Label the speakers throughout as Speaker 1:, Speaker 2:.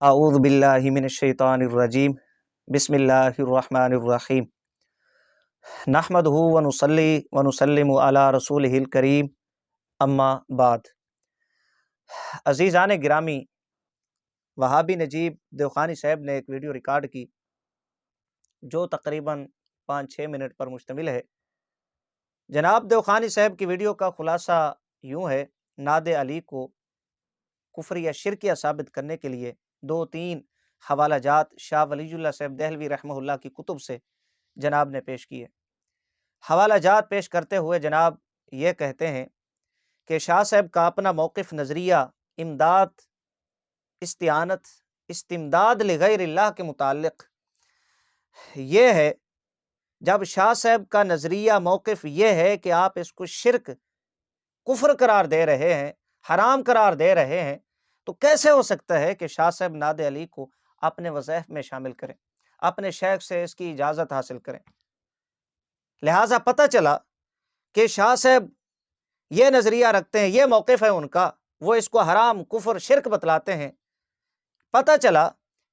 Speaker 1: اعوذ باللہ من الشیطان الرجیم بسم اللہ الرحمن الرحیم نحمدہ ونصلی ونسلم علی رسولہ الکریم اما بعد۔ عزیزان گرامی، وہابی نجیب دیوخانی صاحب نے ایک ویڈیو ریکارڈ کی جو تقریباً 5-6 منٹ پر مشتمل ہے۔ جناب دیوخانی صاحب کی ویڈیو کا خلاصہ یوں ہے، نعت علی کو کفر یا شرکیہ ثابت کرنے کے لیے 2-3 حوالہ جات شاہ ولی اللہ صاحب دہلوی رحمہ اللہ کی کتب سے جناب نے پیش کیے۔ حوالہ جات پیش کرتے ہوئے جناب یہ کہتے ہیں کہ شاہ صاحب کا اپنا موقف نظریہ امداد، استعانت، استمداد لغیر اللہ کے متعلق یہ ہے۔ جب شاہ صاحب کا نظریہ موقف یہ ہے کہ آپ اس کو شرک، کفر قرار دے رہے ہیں، حرام قرار دے رہے ہیں، تو کیسے ہو سکتا ہے کہ شاہ صاحب نعت علی کو اپنے وظائف میں شامل کریں، اپنے شیخ سے اس کی اجازت حاصل کریں؟ لہٰذا پتہ چلا کہ شاہ صاحب یہ نظریہ رکھتے ہیں، یہ موقف ہے ان کا، وہ اس کو حرام، کفر، شرک بتلاتے ہیں۔ پتہ چلا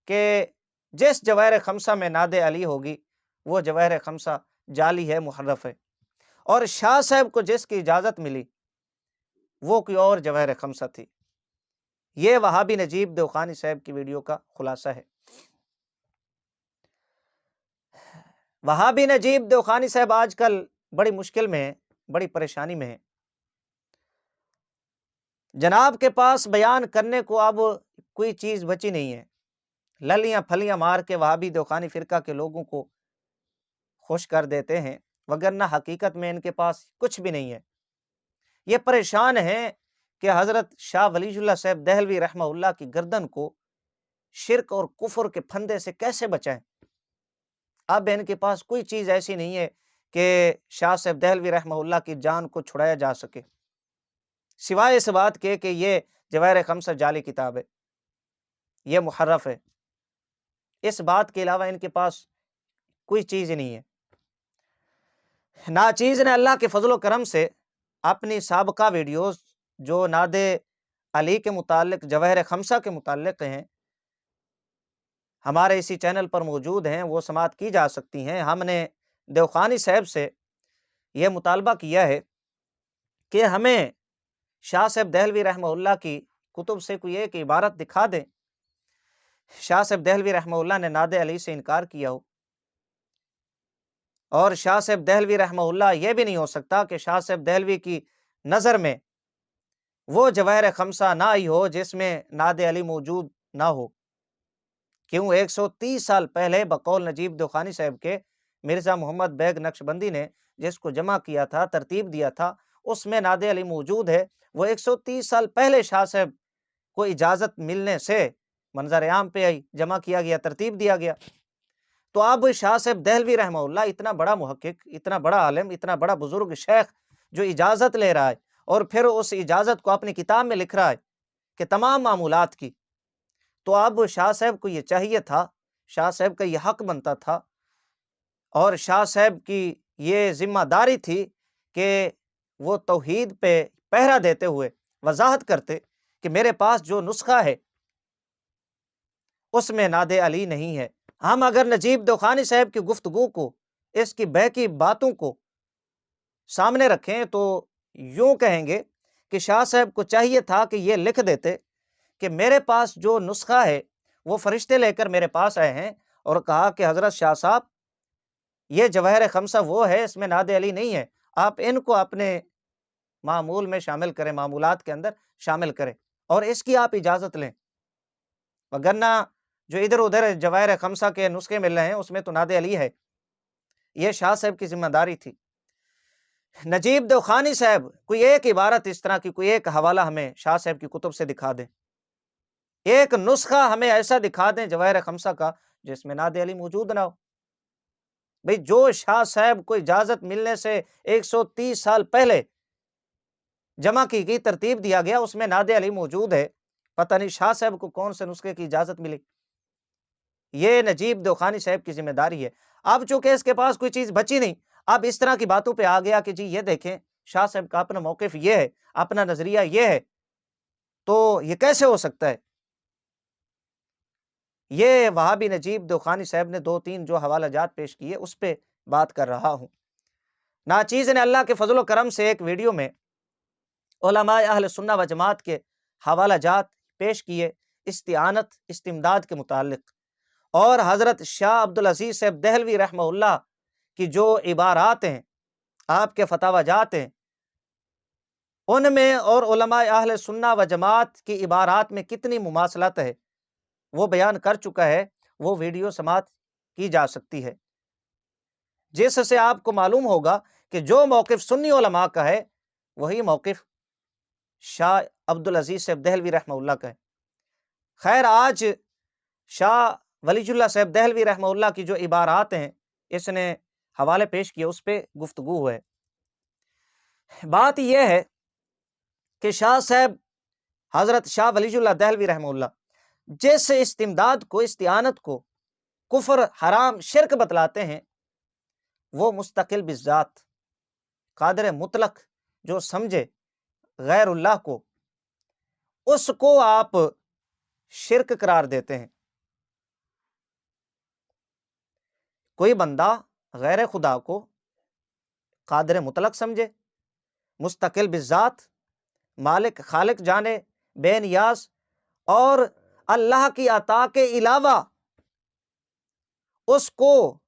Speaker 1: کہ جس جواہر خمسہ میں نعت علی ہوگی وہ جواہر خمسہ جعلی ہے، محرف ہے، اور شاہ صاحب کو جس کی اجازت ملی وہ کوئی اور جواہر خمسہ تھی۔ یہ وہابی نجیب دیوخانی صاحب کی ویڈیو کا خلاصہ ہے۔ وہابی نجیب دیوخانی صاحب آج کل بڑی مشکل میں ہیں، بڑی پریشانی میں ہیں۔ جناب کے پاس بیان کرنے کو اب کوئی چیز بچی نہیں ہے۔ للیاں پھلیاں مار کے وہابی دیوخانی فرقہ کے لوگوں کو خوش کر دیتے ہیں، وگرنہ حقیقت میں ان کے پاس کچھ بھی نہیں ہے۔ یہ پریشان ہیں کہ حضرت شاہ ولی اللہ صاحب دہلوی رحمہ اللہ کی گردن کو شرک اور کفر کے پھندے سے کیسے بچائیں۔ اب ان کے پاس کوئی چیز ایسی نہیں ہے کہ شاہ صاحب دہلوی رحمہ اللہ کی جان کو چھڑایا جا سکے، سوائے اس بات کے کہ یہ جواہر خمسہ جعلی کتاب ہے، یہ محرف ہے۔ اس بات کے علاوہ ان کے پاس کوئی چیز نہیں ہے۔ ناچیز نے اللہ کے فضل و کرم سے اپنی سابقہ ویڈیوز جو نعت علی کے متعلق، جواہر خمسہ کے متعلق ہیں، ہمارے اسی چینل پر موجود ہیں، وہ سماعت کی جا سکتی ہیں۔ ہم نے دیوخانی صاحب سے یہ مطالبہ کیا ہے کہ ہمیں شاہ صاحب دہلوی رحمہ اللہ کی کتب سے کوئی ایک عبارت دکھا دیں، شاہ صاحب دہلوی رحمہ اللہ نے نعت علی سے انکار کیا ہو، اور شاہ صاحب دہلوی رحمہ اللہ یہ بھی نہیں ہو سکتا کہ شاہ صاحب دہلوی کی نظر میں وہ جواہر خمسہ نہ آئی ہو جس میں نعت علی موجود نہ ہو۔ کیوں 130 سال پہلے بقول نجیب دیوخانی صاحب کے مرزا محمد بیگ نقشبندی نے جس کو جمع کیا تھا، ترتیب دیا تھا، اس میں نعت علی موجود ہے۔ وہ 130 سال پہلے شاہ صاحب کو اجازت ملنے سے منظر عام پہ آئی، جمع کیا گیا، ترتیب دیا گیا۔ تو اب شاہ صاحب دہلوی رحمہ اللہ اتنا بڑا محقق، اتنا بڑا عالم، اتنا بڑا بزرگ شیخ جو اجازت لے رہا ہے اور پھر اس اجازت کو اپنی کتاب میں لکھ رہا ہے کہ تمام معمولات کی، تو اب شاہ صاحب کو یہ چاہیے تھا، شاہ صاحب کا یہ حق بنتا تھا، اور شاہ صاحب کی یہ ذمہ داری تھی کہ وہ توحید پہ پہرا دیتے ہوئے وضاحت کرتے کہ میرے پاس جو نسخہ ہے اس میں نعت علی نہیں ہے۔ ہم اگر نجیب دیوخانی صاحب کی گفتگو کو، اس کی بہکی باتوں کو سامنے رکھیں تو یوں کہیں گے کہ شاہ صاحب کو چاہیے تھا کہ یہ لکھ دیتے کہ میرے پاس جو نسخہ ہے وہ فرشتے لے کر میرے پاس آئے ہیں اور کہا کہ حضرت شاہ صاحب یہ جواہر خمسہ وہ ہے، اس میں نعت علی نہیں ہے، آپ ان کو اپنے معمول میں شامل کریں، معمولات کے اندر شامل کریں اور اس کی آپ اجازت لیں، وگرنہ جو ادھر ادھر جواہر خمسہ کے نسخے مل رہے ہیں اس میں تو نعت علی ہے۔ یہ شاہ صاحب کی ذمہ داری تھی۔ نجیب دیوخانی صاحب کوئی ایک عبارت اس طرح کی، کوئی ایک حوالہ ہمیں شاہ صاحب کی کتب سے دکھا دیں، ایک نسخہ ہمیں ایسا دکھا دیں جواہر خمسہ کا جس میں نعت علی موجود نہ ہو۔ بھئی جو شاہ صاحب کو اجازت ملنے سے 130 سال پہلے جمع کی گئی، ترتیب دیا گیا، اس میں نعت علی موجود ہے، پتہ نہیں شاہ صاحب کو کون سے نسخے کی اجازت ملی۔ یہ نجیب دیوخانی صاحب کی ذمہ داری ہے۔ اب چونکہ اس کے پاس کوئی چیز بچی نہیں، اب اس طرح کی باتوں پہ آ گیا کہ جی یہ دیکھیں شاہ صاحب کا اپنا موقف یہ ہے، اپنا نظریہ یہ ہے، تو یہ کیسے ہو سکتا ہے؟ یہ وہابی نجیب دوخانی صاحب نے 2-3 جو حوالہ جات پیش کیے اس پہ بات کر رہا ہوں۔ ناچیز نے اللہ کے فضل و کرم سے ایک ویڈیو میں علماء اہل سنہ و جماعت کے حوالہ جات پیش کیے استعانت استمداد کے متعلق، اور حضرت شاہ عبدالعزیز صاحب دہلوی رحمہ اللہ کی جو عبارات ہیں، آپ کے فتاوی جات ہیں، ان میں اور علماء اہل سنہ و جماعت کی عبارات میں کتنی مماثلت ہے وہ بیان کر چکا ہے۔ وہ ویڈیو سماعت کی جا سکتی ہے، جس سے آپ کو معلوم ہوگا کہ جو موقف سنی علماء کا ہے وہی موقف شاہ عبدالعزیز صاحب دہلوی رحمہ اللہ کا ہے۔ خیر، آج شاہ ولی اللہ صاحب دہلوی رحمہ اللہ کی جو عبارات ہیں اس نے حوالے پیش کیے، اس پہ گفتگو ہے۔ بات یہ ہے کہ شاہ صاحب حضرت شاہ ولی اللہ دہلوی رحمہ اللہ جس استمداد کو، استعانت کو کفر، حرام، شرک بتلاتے ہیں، وہ مستقل بالذات قادر مطلق جو سمجھے غیر اللہ کو، اس کو آپ شرک قرار دیتے ہیں۔ کوئی بندہ غیر خدا کو قادر مطلق سمجھے، مستقل بالذات، مالک خالق جانے، بے نیاز، اور اللہ کی عطا کے علاوہ اس کو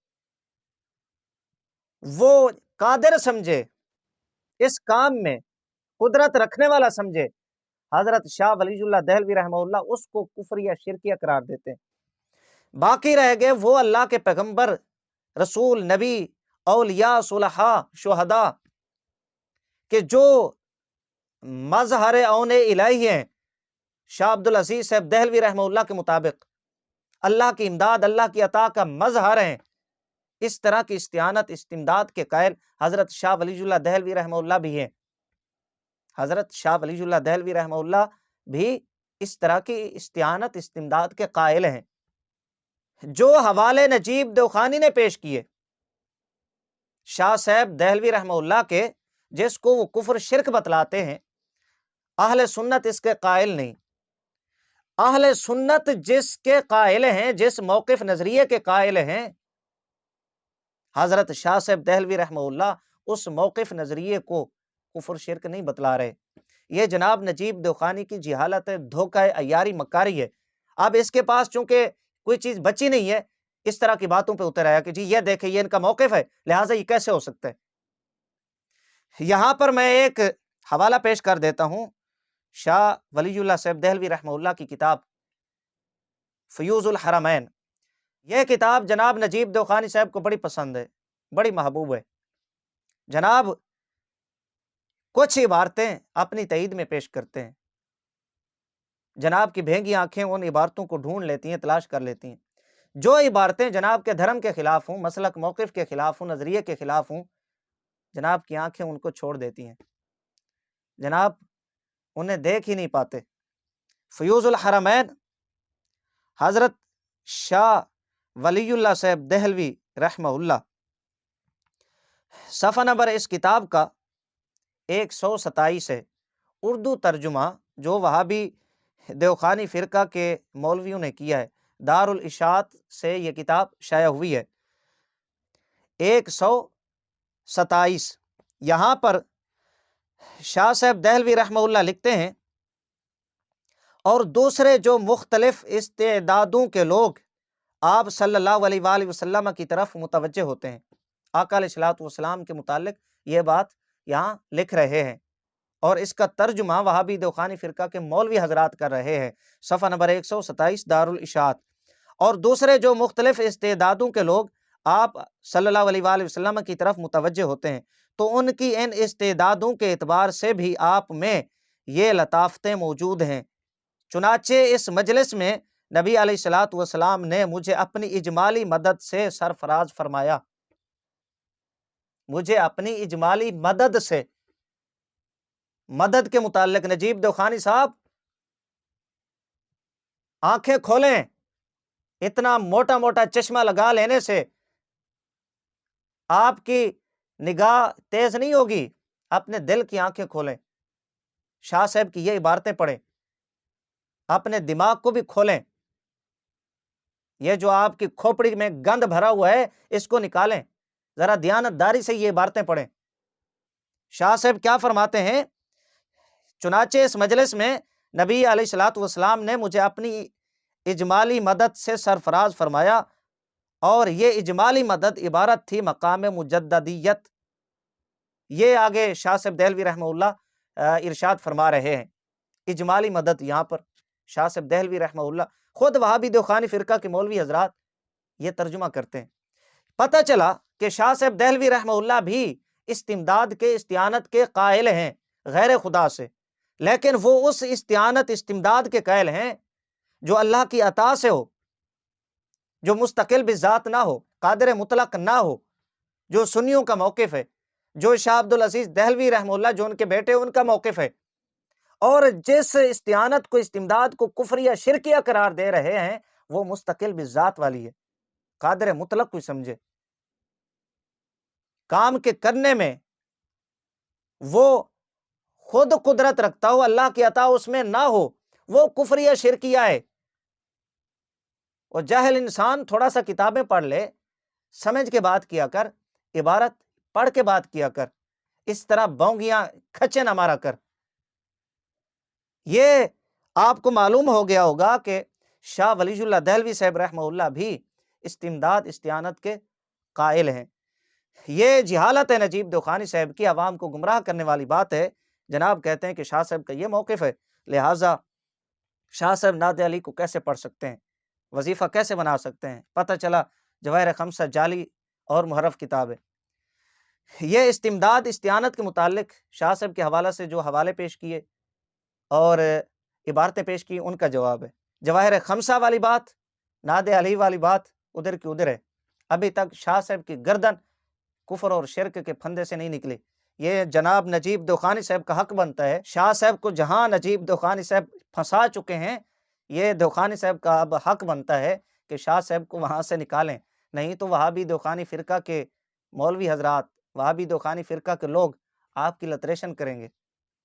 Speaker 1: وہ قادر سمجھے، اس کام میں قدرت رکھنے والا سمجھے، حضرت شاہ ولی اللہ دہلوی رحمہ اللہ اس کو کفر یا شرکیہ قرار دیتے ہیں۔ باقی رہ گئے وہ اللہ کے پیغمبر، رسول، نبی، اولیاء، صلحاء، شہداء کہ جو مظہر اون الہی ہیں، شاہ عبدالعزیز صاحب دہلوی رحمہ اللہ کے مطابق اللہ کی امداد، اللہ کی عطا کا مظہر ہیں۔ اس طرح کی استعانت استمداد کے قائل حضرت شاہ ولی اللہ دہلوی رحمہ اللہ بھی ہیں۔ حضرت شاہ ولی اللہ دہلوی رحمہ اللہ بھی اس طرح کی استعانت استمداد کے قائل ہیں۔ جو حوالے نجیب دوخانی نے پیش کیے شاہ صاحب دہلوی رحمہ اللہ کے، جس کو وہ کفر شرک بتلاتے ہیں، اہل سنت اس کے قائل نہیں۔ اہل سنت جس کے قائل ہیں، جس موقف نظریے کے قائل ہیں، حضرت شاہ صاحب دہلوی رحمہ اللہ اس موقف نظریے کو کفر شرک نہیں بتلا رہے۔ یہ جناب نجیب دوخانی کی جہالت ہے، دھوکہ ہے، عیاری مکاری ہے۔ اب اس کے پاس چونکہ کوئی چیز بچی نہیں ہے، اس طرح کی باتوں پہ اتر آیا کہ جی یہ دیکھیں یہ ان کا موقف ہے، لہٰذا یہ کیسے ہو سکتا ہے۔ یہاں پر میں ایک حوالہ پیش کر دیتا ہوں، شاہ ولی اللہ صاحب دہلوی رحمہ اللہ کی کتاب فیوض الحرمین۔ یہ کتاب جناب نجیب دوخانی صاحب کو بڑی پسند ہے، بڑی محبوب ہے۔ جناب کچھ عبارتیں اپنی تائید میں پیش کرتے ہیں، جناب کی بھینگی آنکھیں ان عبارتوں کو ڈھونڈ لیتی ہیں، تلاش کر لیتی ہیں۔ جو عبارتیں جناب کے دھرم کے خلاف ہوں، مسلک موقف کے خلاف ہوں، نظریے کے خلاف ہوں، جناب کی آنکھیں ان کو چھوڑ دیتی ہیں، جناب انہیں دیکھ ہی نہیں پاتے۔ فیوض الحرمین حضرت شاہ ولی اللہ صاحب دہلوی رحمہ اللہ، صفحہ نمبر اس کتاب کا 127 ہے، اردو ترجمہ جو وہابی دیوخانی فرقہ کے مولویوں نے کیا ہے، دارالاشاعت سے یہ کتاب شائع ہوئی ہے۔ 127 یہاں پر شاہ صاحب دہلوی رحمہ اللہ لکھتے ہیں، اور دوسرے جو مختلف استعدادوں کے لوگ آپ صلی اللہ علیہ وآلہ وسلم کی طرف متوجہ ہوتے ہیں۔ آقا علیہ الصلوۃ والسلام کے متعلق یہ بات یہاں لکھ رہے ہیں، اور اس کا ترجمہ وہابی دیوخانی فرقہ کے مولوی حضرات کر رہے ہیں۔ صفحہ نمبر 127 دارالاشاعت۔ اور دوسرے جو مختلف استعدادوں کے لوگ آپ صلی اللہ علیہ وآلہ وسلم کی طرف متوجہ ہوتے ہیں، تو ان کی ان استعدادوں کے اعتبار سے بھی آپ میں یہ لطافتیں موجود ہیں۔ چنانچہ اس مجلس میں نبی علیہ الصلوۃ والسلام نے مجھے اپنی اجمالی مدد سے سرفراز فرمایا، مجھے اپنی اجمالی مدد سے۔ مدد کے متعلق نجیب دوخانی صاحب آنکھیں کھولیں، اتنا موٹا موٹا چشمہ لگا لینے سے آپ کی نگاہ تیز نہیں ہوگی، اپنے دل کی آنکھیں کھولیں، شاہ صاحب کی یہ عبارتیں پڑھیں، اپنے دماغ کو بھی کھولیں۔ یہ جو آپ کی کھوپڑی میں گند بھرا ہوا ہے اس کو نکالیں، ذرا دیانتداری سے یہ عبارتیں پڑھیں۔ شاہ صاحب کیا فرماتے ہیں؟ چنانچہ اس مجلس میں نبی علیہ الصلوۃ والسلام نے مجھے اپنی اجمالی مدد سے سرفراز فرمایا، اور یہ اجمالی مدد عبارت تھی مقام مجددیت۔ یہ آگے شاہ صاحب دہلوی رحمہ اللہ ارشاد فرما رہے ہیں، اجمالی مدد یہاں پر شاہ صاحب دہلوی رحمہ اللہ، خود وہابی دیوخانی فرقہ کے مولوی حضرات یہ ترجمہ کرتے ہیں۔ پتہ چلا کہ شاہ صاحب دہلوی رحمہ اللہ بھی استمداد کے، استعانت کے قائل ہیں غیر خدا سے، لیکن وہ اس استعانت، استمداد کے قائل ہیں جو اللہ کی عطا سے ہو، جو مستقل بذات نہ ہو، قادر مطلق نہ ہو، جو سنیوں کا موقف ہے، جو شاہ عبد العزیز دہلوی رحمہ اللہ جو ان کے بیٹے ان کا موقف ہے۔ اور جس استعانت کو، استمداد کو کفریہ شرکیہ قرار دے رہے ہیں وہ مستقل بذات والی ہے، قادر مطلق کوئی سمجھے، کام کے کرنے میں وہ خود قدرت رکھتا ہو، اللہ کی عطا اس میں نہ ہو، وہ کفریہ شرکیہ ہے۔ اور جاہل انسان تھوڑا سا کتابیں پڑھ لے، سمجھ کے بات کیا کر، عبارت پڑھ کے بات کیا کر، اس طرح بونگیاں کھچے نہ مارا کر۔ یہ آپ کو معلوم ہو گیا ہوگا کہ شاہ ولی اللہ دہلوی صاحب رحمہ اللہ بھی استمداد، استعانت کے قائل ہیں۔ یہ جہالت ہے نجیب دیوخانی صاحب کی، عوام کو گمراہ کرنے والی بات ہے۔ جناب کہتے ہیں کہ شاہ صاحب کا یہ موقف ہے، لہٰذا شاہ صاحب نعت علی کو کیسے پڑھ سکتے ہیں، وظیفہ کیسے بنا سکتے ہیں؟ پتہ چلا جواہر خمسہ جعلی اور محرف کتاب ہے۔ یہ استمداد، استعانت کے متعلق شاہ صاحب کے حوالہ سے جو حوالے پیش کیے اور عبارتیں پیش کی ان کا جواب ہے۔ جواہر خمسہ والی بات، نعت علی والی بات ادھر کی ادھر ہے، ابھی تک شاہ صاحب کی گردن کفر اور شرک کے پھندے سے نہیں نکلی۔ یہ جناب نجیب دیوخانی صاحب کا حق بنتا ہے، شاہ صاحب کو جہاں نجیب دیوخانی صاحب پھنسا چکے ہیں، یہ دیوخانی صاحب کا اب حق بنتا ہے کہ شاہ صاحب کو وہاں سے نکالیں، نہیں تو وہابی دیوخانی فرقہ کے مولوی حضرات، وہابی دیوخانی فرقہ کے لوگ آپ کی لتریشن کریں گے۔